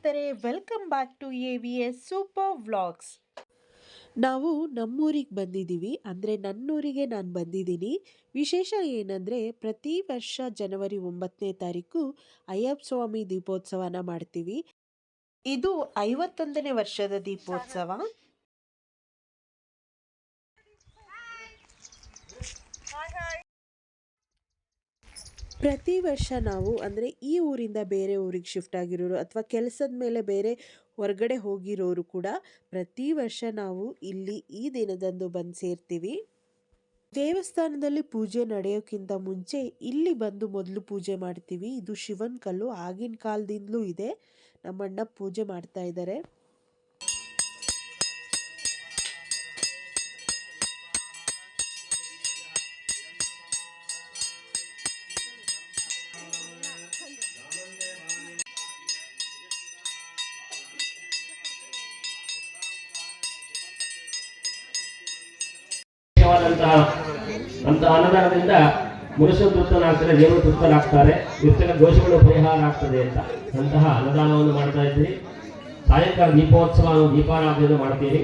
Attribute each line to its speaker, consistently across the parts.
Speaker 1: ಸ್ನೇಹಿತರೆ, welcome back to AVS super vlogs. ನಾವು ನಮ್ಮೂರಿಗೆ ಬಂದಿದ್ದೀವಿ, ಅಂದರೆ ನನ್ನೂರಿಗೆ ನಾನು ಬಂದಿದ್ದೀನಿ. ವಿಶೇಷ ಏನಂದರೆ, ಪ್ರತಿ ವರ್ಷ ಜನವರಿ 9ನೇ ತಾರೀಕು ಅಯ್ಯಪ್ಪ ಸ್ವಾಮಿ ದೀಪೋತ್ಸವನ ಮಾಡ್ತೀವಿ. ಇದು 51ನೇ ವರ್ಷದ ದೀಪೋತ್ಸವ. ಪ್ರತಿ ವರ್ಷ ನಾವು ಅಂದರೆ ಈ ಊರಿಂದ ಬೇರೆ ಊರಿಗೆ ಶಿಫ್ಟ್ ಆಗಿರೋರು ಅಥವಾ ಕೆಲಸದ ಮೇಲೆ ಬೇರೆ ಹೊರಗಡೆ ಹೋಗಿರೋರು ಕೂಡ ಪ್ರತಿ ವರ್ಷ ನಾವು ಇಲ್ಲಿ ಈ ದಿನದಂದು ಬಂದು ಸೇರ್ತೀವಿ. ದೇವಸ್ಥಾನದಲ್ಲಿ ಪೂಜೆ ನಡೆಯೋಕ್ಕಿಂತ ಮುಂಚೆ ಇಲ್ಲಿ ಬಂದು ಮೊದಲು ಪೂಜೆ ಮಾಡ್ತೀವಿ. ಇದು ಶಿವನ ಕಲ್ಲು, ಆಗಿನ ಕಾಲದಿಂದಲೂ ಇದೆ. ನಮ್ಮಣ್ಣ ಪೂಜೆ ಮಾಡ್ತಾ ಇದ್ದಾರೆ.
Speaker 2: ಅನ್ನದಾನದಿಂದ ಮನುಷ್ಯ ತೃಪ್ತನಾಗ್ತಾರೆ, ದೇವರು ತೃಪ್ತರಾಗ್ತಾರೆ, ಇರ್ತಕ್ಕ ದೋಷಗಳು ಪರಿಹಾರ ಆಗ್ತದೆ ಅಂತ ಅಂತಹ ಅನ್ನದಾನವನ್ನು ಮಾಡ್ತಾ ಇದ್ದೀರಿ. ಸಾಯಂಕಾಲ ದೀಪೋತ್ಸವ ದೀಪಾರಾಧನೆಯನ್ನು ಮಾಡ್ತೀರಿ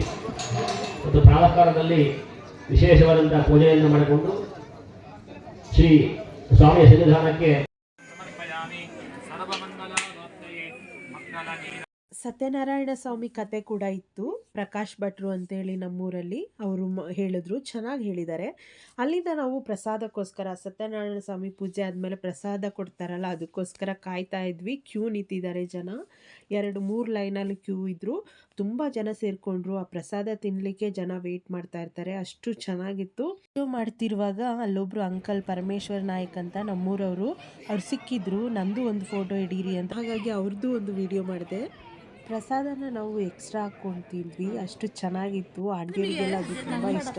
Speaker 2: ಮತ್ತು ಪ್ರಾತಃಕಾಲದಲ್ಲಿ ವಿಶೇಷವಾದಂತಹ ಪೂಜೆಯನ್ನು ಮಾಡಿಕೊಂಡು ಶ್ರೀ ಸ್ವಾಮಿಯ ಸನ್ನಿಧಾನಕ್ಕೆ
Speaker 1: ಸತ್ಯನಾರಾಯಣ ಸ್ವಾಮಿ ಕತೆ ಕೂಡ ಇತ್ತು. ಪ್ರಕಾಶ್ ಭಟ್ರು ಅಂತೇಳಿ ನಮ್ಮೂರಲ್ಲಿ ಅವರು ಹೇಳಿದ್ರು, ಚೆನ್ನಾಗಿ ಹೇಳಿದ್ದಾರೆ. ಅಲ್ಲಿಂದ ನಾವು ಪ್ರಸಾದಕ್ಕೋಸ್ಕರ ಸತ್ಯನಾರಾಯಣ ಸ್ವಾಮಿ ಪೂಜೆ ಆದಮೇಲೆ ಪ್ರಸಾದ ಕೊಡ್ತಾರಲ್ಲ, ಅದಕ್ಕೋಸ್ಕರ ಕಾಯ್ತಾ ಇದ್ವಿ. ಕ್ಯೂ ನಿಂತಿದ್ದಾರೆ ಜನ, 2-3 ಲೈನಲ್ಲಿ ಕ್ಯೂ ಇದ್ದರು. ತುಂಬ ಜನ ಸೇರಿಕೊಂಡ್ರು. ಆ ಪ್ರಸಾದ ತಿನ್ನಲಿಕ್ಕೆ ಜನ ವೆಯ್ಟ್ ಮಾಡ್ತಾ ಇರ್ತಾರೆ, ಅಷ್ಟು ಚೆನ್ನಾಗಿತ್ತು. ಕ್ಯೂ ಮಾಡ್ತಿರುವಾಗ ಅಲ್ಲೊಬ್ರು ಅಂಕಲ್ ಪರಮೇಶ್ವರ್ ನಾಯಕ್ ಅಂತ ನಮ್ಮೂರವರು, ಅವ್ರು ಸಿಕ್ಕಿದ್ರು. ನಂದು ಒಂದು ಫೋಟೋ ಹಿಡೀರಿ ಅಂತ, ಹಾಗಾಗಿ ಅವ್ರದ್ದು ಒಂದು ವಿಡಿಯೋ ಮಾಡಿದೆ. ಪ್ರಸಾದನ ನಾವು ಎಕ್ಸ್ಟ್ರಾ ಹಾಕ್ಕೊಂತಿದ್ವಿ, ಅಷ್ಟು ಚೆನ್ನಾಗಿತ್ತು. ಅಡುಗೆಗೆಲ್ಲ ಅದು ತುಂಬ ಇಷ್ಟ.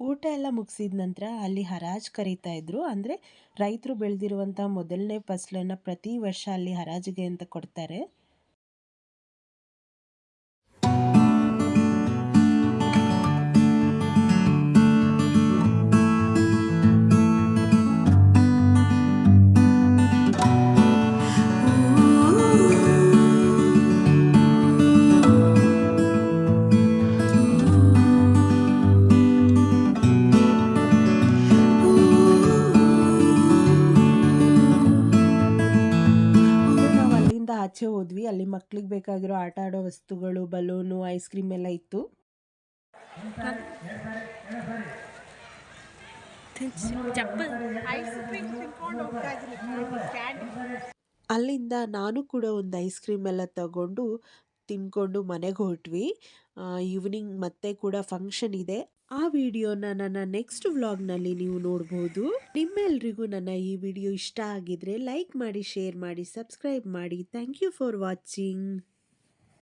Speaker 1: ಊಟ ಎಲ್ಲ ಮುಗಿಸಿದ ನಂತರ ಅಲ್ಲಿ ಹರಾಜು ಕರೀತಾ ಇದ್ರು. ಅಂದರೆ ರೈತರು ಬೆಳೆದಿರುವಂಥ ಮೊದಲನೇ ಫಸಲನ್ನು ಪ್ರತಿ ವರ್ಷ ಅಲ್ಲಿ ಹರಾಜಿಗೆ ಅಂತ ಕೊಡ್ತಾರೆ. ಆಚೆ ಹೋದ್ವಿ. ಅಲ್ಲಿ ಮಕ್ಳಿಗೆ ಬೇಕಾಗಿರೋ ಆಟ ಆಡೋ ವಸ್ತುಗಳು, ಬಲೂನು, ಐಸ್ ಕ್ರೀಮ್ ಎಲ್ಲ ಇತ್ತು. ಅಲ್ಲಿಂದ ನಾನು ಕೂಡ ಒಂದು ಐಸ್ ಕ್ರೀಮ್ ಎಲ್ಲ ತಗೊಂಡು ತಿನ್ಕೊಂಡು ಮನೆಗೆ ಹೊರಟ್ವಿ. ಈವ್ನಿಂಗ್ ಮತ್ತೆ ಕೂಡ ಫಂಕ್ಷನ್ ಇದೆ. ಆ ವಿಡಿಯೋನ ನನ್ನ ನೆಕ್ಸ್ಟ್ ವ್ಲಾಗ್ನಲ್ಲಿ ನೀವು ನೋಡ್ಬೋದು. ನಿಮ್ಮೆಲ್ರಿಗೂ ನನ್ನ ಈ ವಿಡಿಯೋ ಇಷ್ಟ ಆಗಿದ್ರೆ ಲೈಕ್ ಮಾಡಿ, ಶೇರ್ ಮಾಡಿ, ಸಬ್ಸ್ಕ್ರೈಬ್ ಮಾಡಿ. Thank you for watching.